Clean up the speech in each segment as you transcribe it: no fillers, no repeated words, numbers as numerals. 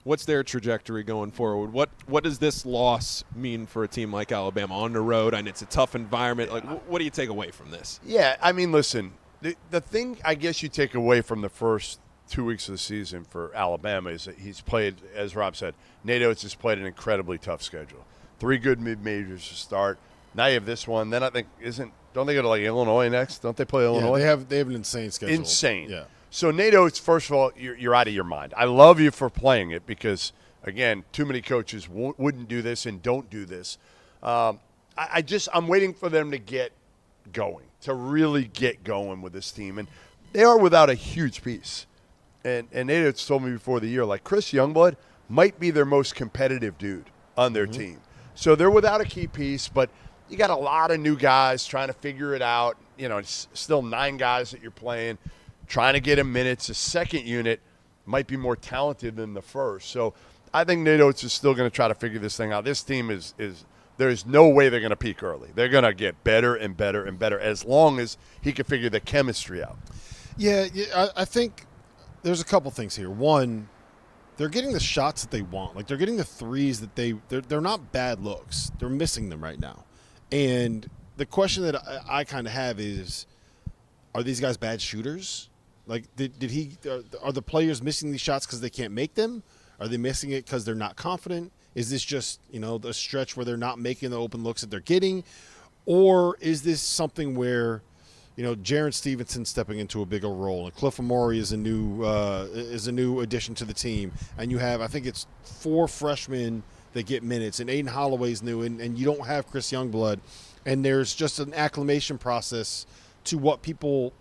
What's their trajectory going forward? What does this loss mean for a team like Alabama on the road? And it's a tough environment. Like, what do you take away from this? Yeah, I mean, listen, the thing I guess you take away from the first 2 weeks of the season for Alabama is that he's played, as Rob said, Nate Oats has played an incredibly tough schedule. 3 good mid-majors to start. Now you have this one. Then I think don't they go to like Illinois next? Don't they play Illinois? Yeah, they have an insane schedule. Insane. Yeah. So Nate Oats, first of all, you're out of your mind. I love you for playing it because, again, too many coaches wouldn't do this and don't do this. I'm waiting for them to get going, to really get going with this team. And they are without a huge piece. And Nate Oats told me before the year, like Chris Youngblood might be their most competitive dude on their team. So they're without a key piece, but you got a lot of new guys trying to figure it out. You know, it's still 9 guys that you're playing, trying to get in minutes. The second unit might be more talented than the first. So I think Nate Oats is still going to try to figure this thing out. This team is there's no way they're going to peak early. They're going to get better and better and better as long as he can figure the chemistry out. Yeah, I think there's a couple things here. One, they're getting the shots that they want. Like, they're getting the threes that they're not bad looks. They're missing them right now. And the question that I kind of have is, are these guys bad shooters? Like, are the players missing these shots because they can't make them? Are they missing it because they're not confident? Is this just, the stretch where they're not making the open looks that they're getting? Or is this something where, Jaron Stevenson stepping into a bigger role, and Cliff Amore is a new addition to the team, and you have, I think it's 4 freshmen that get minutes, and Aiden Holloway's new, and you don't have Chris Youngblood, and there's just an acclimation process to what people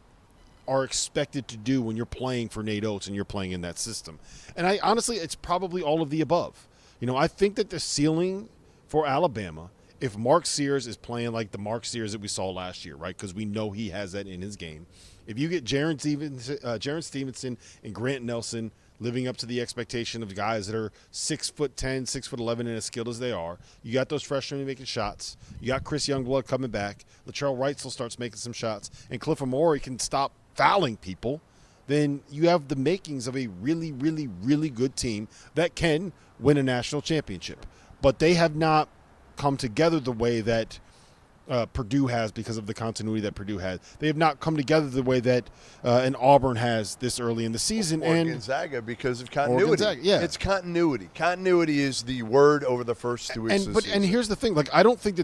are expected to do when you're playing for Nate Oats and you're playing in that system. And I honestly, it's probably all of the above. I think that the ceiling for Alabama, if Mark Sears is playing like the Mark Sears that we saw last year, right, because we know he has that in his game, if you get Jaron Stevenson and Grant Nelson living up to the expectation of guys that are 6'10", 6'11", and as skilled as they are, you got those freshmen making shots. You got Chris Youngblood coming back. Latrell Wrightsell starts making some shots, and Cliff Amore can stop fouling people. Then you have the makings of a really, really, really good team that can win a national championship. But they have not come together the way that Purdue has because of the continuity that Purdue has. They have not come together the way that an Auburn has this early in the season. Or and Gonzaga because of continuity. Yeah. It's continuity. Continuity is the word over the first 2 weeks of the season. And here's the thing. Like, I don't think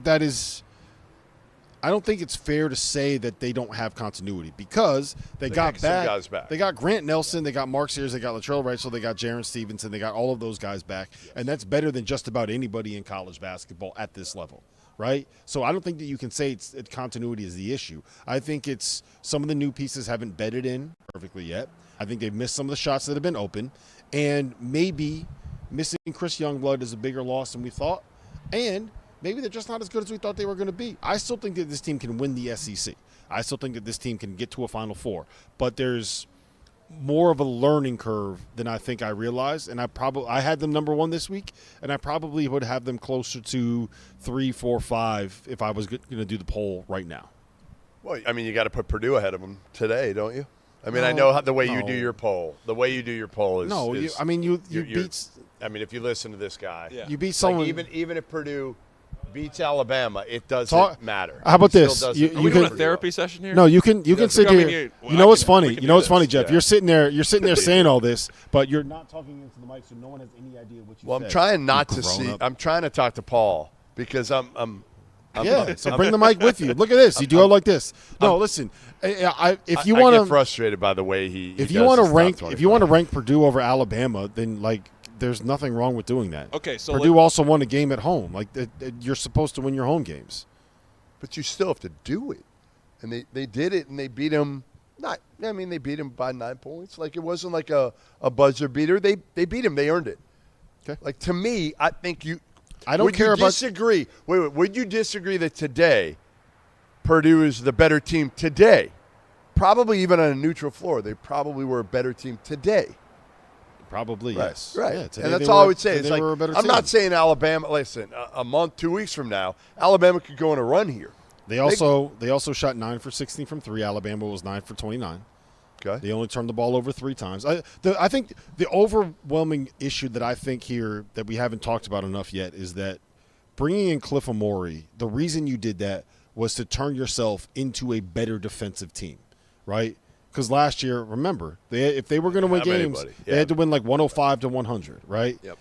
I don't think it's fair to say that they don't have continuity because they got guys back. They got Grant Nelson, they got Mark Sears, they got Latrell Wrightsell, they got Jaron Stevenson, they got all of those guys back, and that's better than just about anybody in college basketball at this level, right? So I don't think that you can say continuity is the issue. I think it's some of the new pieces haven't bedded in perfectly yet. I think they've missed some of the shots that have been open, and maybe missing Chris Youngblood is a bigger loss than we thought, and maybe they're just not as good as we thought they were going to be. I still think that this team can win the SEC. I still think that this team can get to a Final Four. But there's more of a learning curve than I think I realized. And I had them number 1 this week, and I probably would have them closer to 3, 4, 5 if I was going to do the poll right now. Well, I mean, you got to put Purdue ahead of them today, don't you? I mean, I know the way you do your poll. The way you do your poll is no. Is, you beat. I mean, if you listen to this guy, you beat someone. Like even if Purdue beats Alabama, it doesn't matter. How about this? Are we doing a therapy session here? No, you can sit here. You know what's funny? You know what's funny, Jeff? Yeah. You're sitting there saying all this, but you're not talking into the mic, so no one has any idea what you said. Well, I'm trying not to see. I'm trying to talk to Paul because I'm so bring the mic with you. Look at this. You do it like this. No, listen. If you want to get frustrated by the way he. If you want to rank Purdue over Alabama, then there's nothing wrong with doing that. Okay, so Purdue also won a game at home. You're supposed to win your home games. But you still have to do it. And they did it, and they beat him. They beat him by 9 points. Like, it wasn't like a buzzer beater. They beat him. They earned it. Okay. Like, to me, I think you – I don't care about – disagree? Wait. Would you disagree that today Purdue is the better team today? Probably even on a neutral floor. They probably were a better team today. Probably, right, yes. Right. Yeah, and that's all I would say. It's like, I'm not saying saying Alabama – listen, a month, 2 weeks from now, Alabama could go on a run here. They also shot 9 for 16 from 3. Alabama was 9 for 29. Okay. They only turned the ball over 3 times. I think the overwhelming issue that I think here that we haven't talked about enough yet is that bringing in Cliff Amore, the reason you did that was to turn yourself into a better defensive team, right? Because last year, remember, if they were going to win games, they had to win like 105 to 100, right? Yep.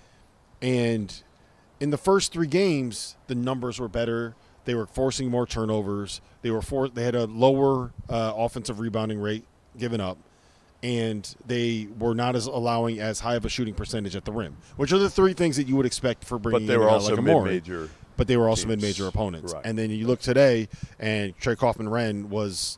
And in the first 3 games, the numbers were better. They were forcing more turnovers. They had a lower offensive rebounding rate given up, and they were not as allowing as high of a shooting percentage at the rim, which are the 3 things that you would expect for bringing. But they were also like Amore. mid-major. But they were also teams. mid-major opponents. Right. And then you look today, and Trey Kaufman-Renn was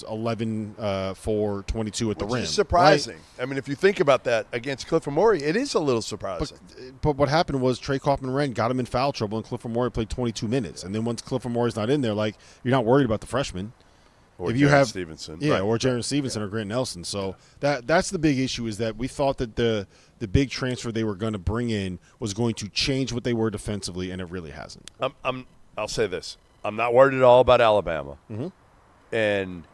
11 for 22 at the rim. Which is surprising. Right? I mean, if you think about that against Cliff Amore, it is a little surprising. But what happened was Trey Kaufman-Renn got him in foul trouble, and Cliff Amore played 22 minutes. And then once Cliff Amore's not in there, like, you're not worried about the freshman. Or if you Jaron have Stevenson. Yeah, Right. or Jaron Stevenson or Grant Nelson. So that's the big issue, is that we thought that the big transfer they were going to bring in was going to change what they were defensively, and it really hasn't. I'll say this. I'm not worried at all about Alabama. Mm-hmm. And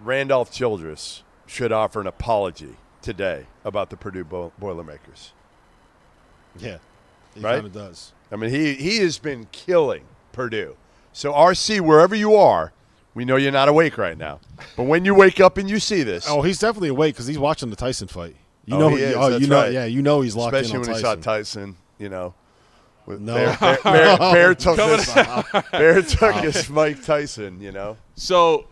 Randolph Childress should offer an apology today about the Purdue Boilermakers. Yeah, he Right? kind of does. I mean, he has been killing Purdue. So, RC, wherever you are, we know you're not awake right now. But when you wake up and you see this. Oh, he's definitely awake because he's watching the Tyson fight. He is. That's right. Yeah, you know he's locked Especially in on when he Tyson. saw Tyson, you know. No. Bear took his Mike Tyson, you know. So